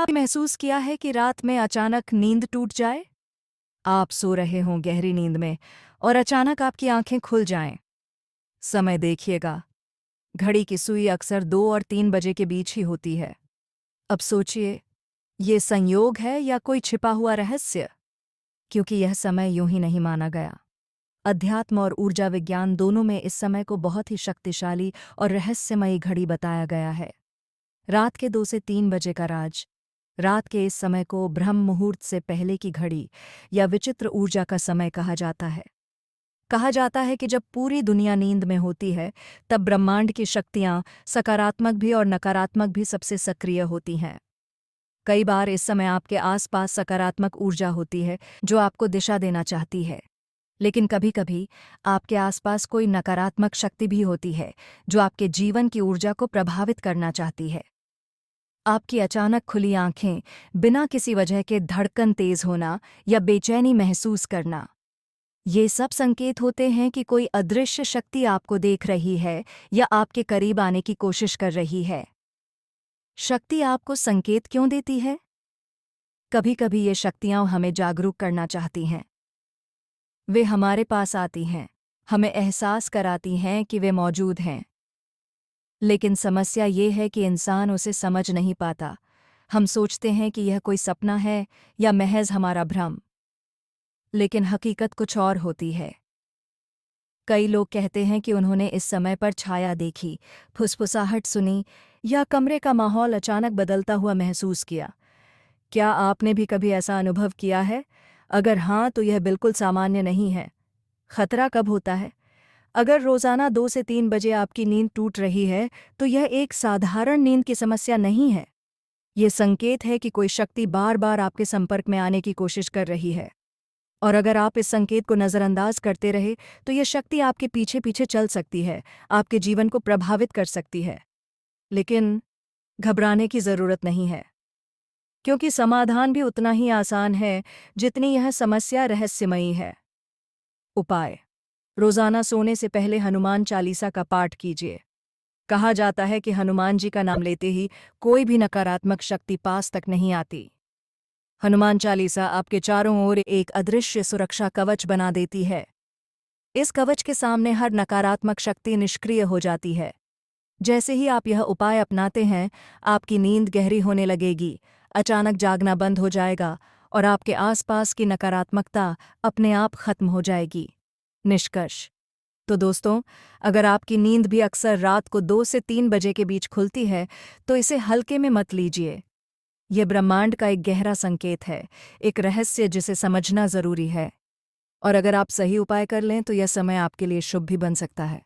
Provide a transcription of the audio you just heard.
आप महसूस किया है कि रात में अचानक नींद टूट जाए? आप सो रहे हों गहरी नींद में और अचानक आपकी आंखें खुल जाएं। समय देखिएगा, घड़ी की सुई अक्सर 2 और 3 बजे के बीच ही होती है। अब सोचिए, ये संयोग है या कोई छिपा हुआ रहस्य? क्योंकि यह समय यूं ही नहीं माना गया। अध्यात्म और ऊर्जा विज्ञान दोनों में इस समय को बहुत ही शक्तिशाली और रहस्यमयी घड़ी बताया गया है। रात के 2 से 3 बजे का राज। रात के इस समय को ब्रह्म मुहूर्त से पहले की घड़ी या विचित्र ऊर्जा का समय कहा जाता है। कहा जाता है कि जब पूरी दुनिया नींद में होती है, तब ब्रह्मांड की शक्तियां, सकारात्मक भी और नकारात्मक भी, सबसे सक्रिय होती हैं। कई बार इस समय आपके आसपास सकारात्मक ऊर्जा होती है जो आपको दिशा देना चाहती है, लेकिन कभी-कभी आपके आसपास कोई नकारात्मक शक्ति भी होती है जो आपके जीवन की ऊर्जा को प्रभावित करना चाहती है। आपकी अचानक खुली आंखें, बिना किसी वजह के धड़कन तेज होना या बेचैनी महसूस करना, ये सब संकेत होते हैं कि कोई अदृश्य शक्ति आपको देख रही है या आपके करीब आने की कोशिश कर रही है। शक्ति आपको संकेत क्यों देती है? कभी-कभी ये शक्तियां हमें जागरूक करना चाहती हैं। वे हमारे पास आती हैं, हमें एहसास कराती हैं कि वे मौजूद हैं। लेकिन समस्या ये है कि इंसान उसे समझ नहीं पाता। हम सोचते हैं कि यह कोई सपना है या महज हमारा भ्रम। लेकिन हकीकत कुछ और होती है। कई लोग कहते हैं कि उन्होंने इस समय पर छाया देखी, फुसफुसाहट सुनी या कमरे का माहौल अचानक बदलता हुआ महसूस किया। क्या आपने भी कभी ऐसा अनुभव किया है? अगर हाँ, तो यह बिल्कुल सामान्य नहीं है। खतरा कब होता है? अगर रोजाना 2 से 3 बजे आपकी नींद टूट रही है, तो यह एक साधारण नींद की समस्या नहीं है। ये संकेत है कि कोई शक्ति बार बार आपके संपर्क में आने की कोशिश कर रही है। और अगर आप इस संकेत को नज़रअंदाज करते रहे, तो यह शक्ति आपके पीछे पीछे चल सकती है, आपके जीवन को प्रभावित कर सकती है। लेकिन घबराने की ज़रूरत नहीं है, क्योंकि समाधान भी उतना ही आसान है जितनी यह समस्या रहस्यमयी है। उपाय: रोजाना सोने से पहले हनुमान चालीसा का पाठ कीजिए। कहा जाता है कि हनुमान जी का नाम लेते ही कोई भी नकारात्मक शक्ति पास तक नहीं आती। हनुमान चालीसा आपके चारों ओर एक अदृश्य सुरक्षा कवच बना देती है। इस कवच के सामने हर नकारात्मक शक्ति निष्क्रिय हो जाती है। जैसे ही आप यह उपाय अपनाते हैं, आपकी नींद गहरी होने लगेगी, अचानक जागना बंद हो जाएगा और आपके आसपास की नकारात्मकता अपने आप खत्म हो जाएगी। निष्कर्ष: तो दोस्तों, अगर आपकी नींद भी अक्सर रात को 2 से 3 बजे के बीच खुलती है, तो इसे हल्के में मत लीजिए। यह ब्रह्मांड का एक गहरा संकेत है, एक रहस्य जिसे समझना जरूरी है। और अगर आप सही उपाय कर लें, तो यह समय आपके लिए शुभ भी बन सकता है।